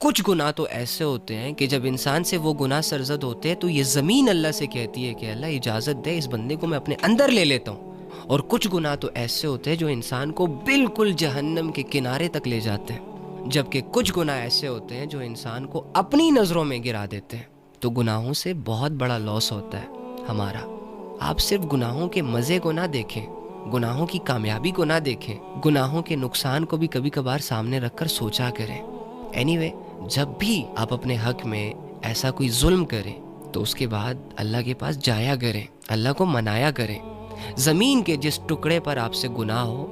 کچھ گناہ تو ایسے ہوتے ہیں کہ جب انسان سے وہ گناہ سرزد ہوتے ہیں تو یہ زمین اللہ سے کہتی ہے کہ اللہ اجازت دے اس بندے کو میں اپنے اندر لے لیتا ہوں. اور کچھ گناہ تو ایسے ہوتے ہیں جو انسان کو بالکل جہنم کے کنارے تک لے جاتے ہیں، جبکہ کچھ گناہ ایسے ہوتے ہیں جو انسان کو اپنی نظروں میں گرا دیتے ہیں. تو گناہوں سے بہت بڑا لاس ہوتا ہے ہمارا. آپ صرف گناہوں کے مزے کو نہ دیکھیں، گناہوں کی کامیابی کو نہ دیکھیں، گناہوں کے نقصان کو بھی کبھی کبھار سامنے رکھ کر سوچا کریں. اینی جب بھی آپ اپنے حق میں ایسا کوئی ظلم کریں تو اس کے بعد اللہ کے پاس جایا کریں، اللہ کو منایا کریں. زمین کے جس ٹکڑے پر آپ سے گناہ ہو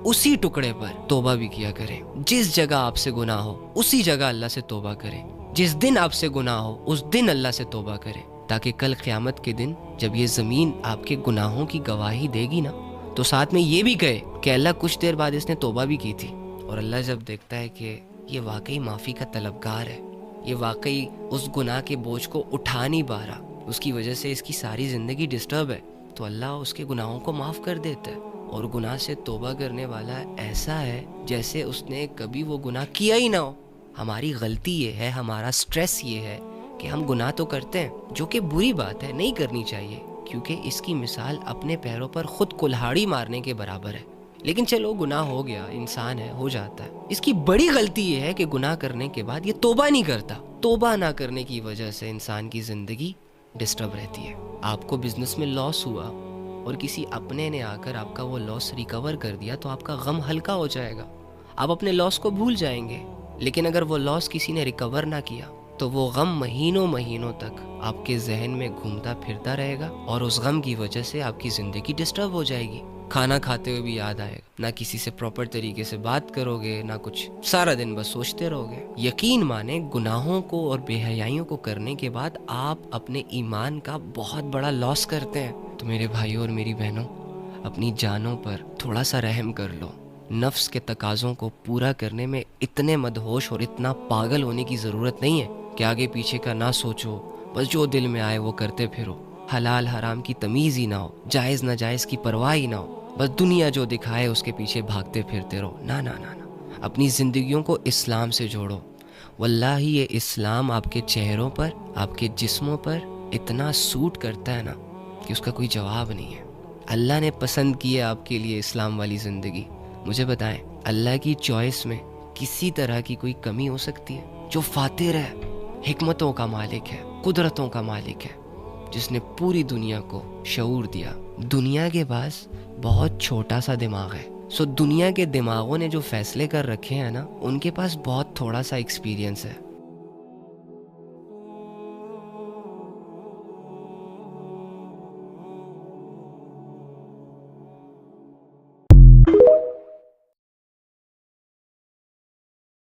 اسی ٹکڑے پر توبہ بھی کیا کریں. جس جگہ آپ سے گناہ ہو اسی جگہ اللہ سے توبہ کریں. جس دن آپ سے گناہ ہو اس دن اللہ سے توبہ کریں، تاکہ کل قیامت کے دن جب یہ زمین آپ کے گناہوں کی گواہی دے گی نا تو ساتھ میں یہ بھی کہے کہ اللہ کچھ دیر بعد اس نے توبہ بھی کی تھی. اور اللہ جب دیکھتا ہے کہ یہ واقعی معافی کا طلبگار ہے، یہ واقعی اس گناہ کے بوجھ کو اٹھا نہیں پا رہا، اس کی وجہ سے اس کی ساری زندگی ڈسٹرب ہے، تو اللہ اس کے گناہوں کو معاف کر دیتا ہے. اور گناہ سے توبہ کرنے والا ایسا ہے جیسے اس نے کبھی وہ گناہ کیا ہی نہ ہو. ہماری غلطی یہ ہے، ہمارا سٹریس یہ ہے کہ ہم گناہ تو کرتے ہیں، جو کہ بری بات ہے، نہیں کرنی چاہیے، کیونکہ اس کی مثال اپنے پیروں پر خود کلہاڑی مارنے کے برابر ہے. لیکن چلو گناہ ہو گیا، انسان ہے، ہو جاتا ہے. اس کی بڑی غلطی یہ ہے کہ گناہ کرنے کے بعد یہ توبہ نہیں کرتا. توبہ نہ کرنے کی وجہ سے انسان کی زندگی ڈسٹرب رہتی ہے. آپ کو بزنس میں لاس ہوا اور کسی اپنے نے آ کر آپ کا وہ لاس ریکور کر دیا تو آپ کا غم ہلکا ہو جائے گا، آپ اپنے لاس کو بھول جائیں گے. لیکن اگر وہ لاس کسی نے ریکور نہ کیا تو وہ غم مہینوں تک آپ کے ذہن میں گھومتا پھرتا رہے گا، اور اس غم کی وجہ سے آپ کی زندگی ڈسٹرب ہو جائے گی. کھانا کھاتے ہوئے بھی یاد آئے گا، نہ کسی سے پراپر طریقے سے بات کرو گے، نہ کچھ، سارا دن بس سوچتے رہو گے. یقین مانیں گناہوں کو اور بے حیائیوں کو کرنے کے بعد آپ اپنے ایمان کا بہت بڑا لاس کرتے ہیں. تو میرے بھائیوں اور میری بہنوں، اپنی جانوں پر تھوڑا سا رحم کر لو. نفس کے تقاضوں کو پورا کرنے میں اتنے مدہوش اور اتنا پاگل ہونے کی ضرورت نہیں ہے کہ آگے پیچھے کا نہ سوچو، بس جو دل میں آئے وہ کرتے پھرو. حلال حرام کی تمیز ہی نہ ہو، جائز ناجائز کی پرواہ ہی نہ ہو، بس دنیا جو دکھائے اس کے پیچھے بھاگتے پھرتے رہو. نہ نہ نہ نہ، اپنی زندگیوں کو اسلام سے جوڑو. واللہ یہ اسلام آپ کے چہروں پر، آپ کے جسموں پر اتنا سوٹ کرتا ہے نا کہ اس کا کوئی جواب نہیں ہے. اللہ نے پسند کی ہے آپ کے لیے اسلام والی زندگی. مجھے بتائیں، اللہ کی چوائس میں کسی طرح کی کوئی کمی ہو سکتی ہے؟ جو فاتر ہے، حکمتوں کا مالک ہے، قدرتوں کا مالک ہے، جس نے پوری دنیا کو شعور دیا. دنیا کے پاس بہت چھوٹا سا دماغ ہے. دنیا کے دماغوں نے جو فیصلے کر رکھے ہیں نا، ان کے پاس بہت تھوڑا سا ایکسپیرینس ہے.